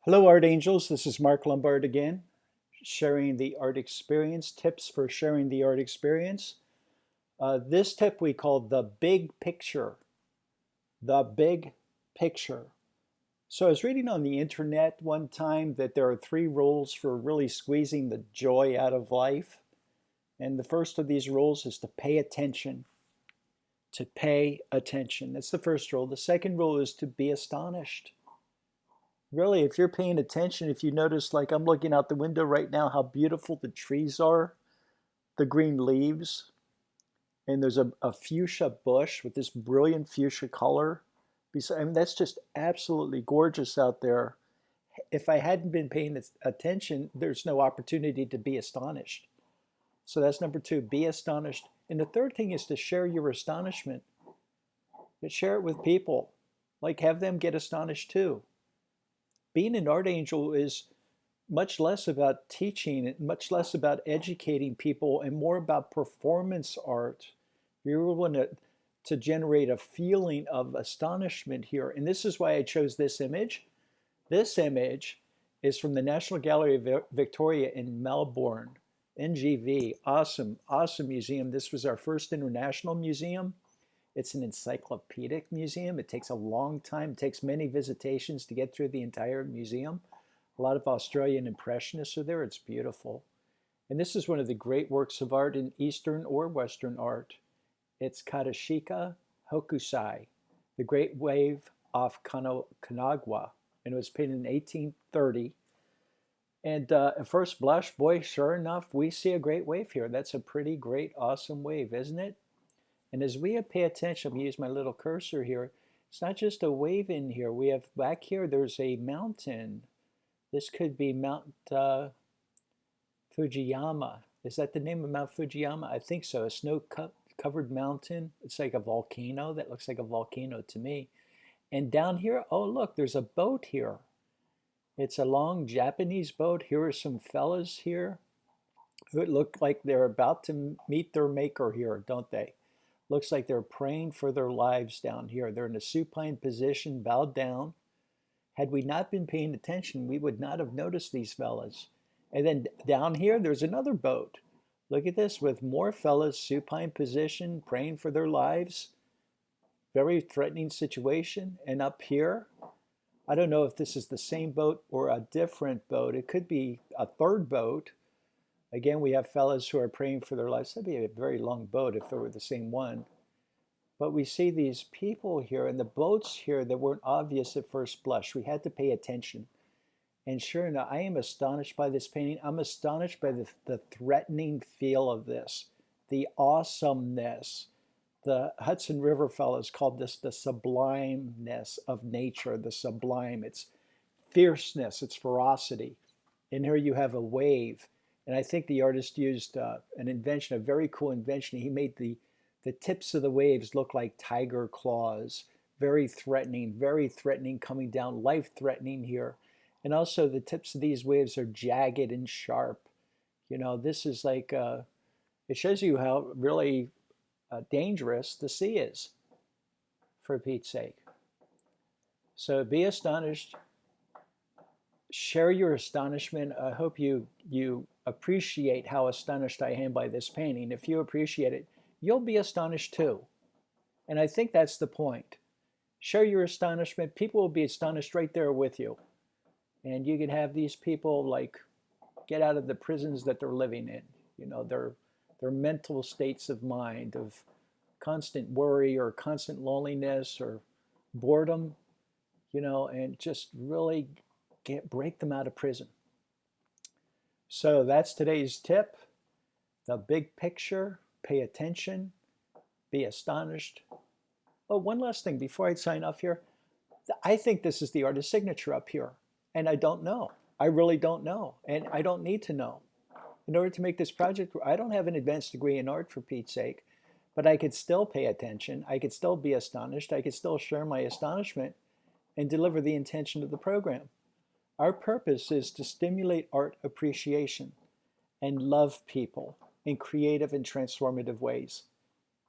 Hello, Art Angels. This is Mark Lombard again, sharing the art experience, tips for sharing the art experience. This tip we call the big picture. The big picture. So I was reading on the internet one time that there are three rules for really squeezing the joy out of life. And the first of these rules is to pay attention. To pay attention. That's the first rule. The second rule is to be astonished. Really, if you're paying attention, if you notice, like I'm looking out the window right now, how beautiful the trees are, the green leaves, and there's a fuchsia bush with this brilliant fuchsia color. I mean, that's just absolutely gorgeous out there. If I hadn't been paying attention, there's no opportunity to be astonished. So that's number two, be astonished. And the third thing is to share your astonishment. But share it with people. Like have them get astonished too. Being an art angel is much less about teaching, much less about educating people, and more about performance art. You're willing to generate a feeling of astonishment here. And this is why I chose this image. This image is from the National Gallery of Victoria in Melbourne, NGV. Awesome, awesome museum. This was our first international museum. It's an encyclopedic museum. It takes a long time. It takes many visitations to get through the entire museum. A lot of Australian Impressionists are there. It's beautiful. And this is one of the great works of art in Eastern or Western art. It's Katashika Hokusai, the Great Wave off Kanagwa. And it was painted in 1830. And at first blush, boy, sure enough, we see a great wave here. That's a pretty great, awesome wave, isn't it? And as we pay attention, I'm going to use my little cursor here. It's not just a wave in here. We have back here, there's a mountain. This could be Mount Fujiyama. Is that the name of Mount Fujiyama? I think so. A snow-covered mountain. It's like a volcano. That looks like a volcano to me. And down here, oh, look, there's a boat here. It's a long Japanese boat. Here are some fellas here who look like they're about to meet their maker here, don't they? Looks like they're praying for their lives down here. They're in a supine position, bowed down. Had we not been paying attention, we would not have noticed these fellas. And then down here, there's another boat. Look at this, with more fellas, supine position, praying for their lives. Very threatening situation. And up here, I don't know if this is the same boat or a different boat. It could be a third boat. Again, we have fellas who are praying for their lives. That'd be a very long boat if it were the same one. But we see these people here and the boats here that weren't obvious at first blush. We had to pay attention. And sure enough, I am astonished by this painting. I'm astonished by the threatening feel of this, the awesomeness. The Hudson River fellows called this the sublimeness of nature, the sublime. It's fierceness, it's ferocity. And here you have a wave. And I think the artist used an invention, a very cool invention. He made the tips of the waves look like tiger claws, very threatening coming down, life-threatening here. And also the tips of these waves are jagged and sharp. You know, this is like, it shows you how really dangerous the sea is, for Pete's sake. So be astonished. Share your astonishment. I hope you appreciate how astonished I am by this painting. If you appreciate it, you'll be astonished too. And I think that's the point. Share your astonishment. People will be astonished right there with you. And you can have these people like get out of the prisons that they're living in. You know, their mental states of mind of constant worry or constant loneliness or boredom, you know, and just really break them out of prison. So that's today's tip. The big picture, pay attention, be astonished. Oh, one last thing before I sign off here. I think this is the artist's signature up here, and I don't know. I really don't know, and I don't need to know. In order to make this project, I don't have an advanced degree in art, for Pete's sake, but I could still pay attention. I could still be astonished. I could still share my astonishment and deliver the intention of the program. Our purpose is to stimulate art appreciation and love people in creative and transformative ways.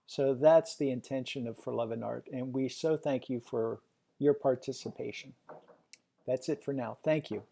So that's the intention of For Love and Art, and we so thank you for your participation. That's it for now. Thank you.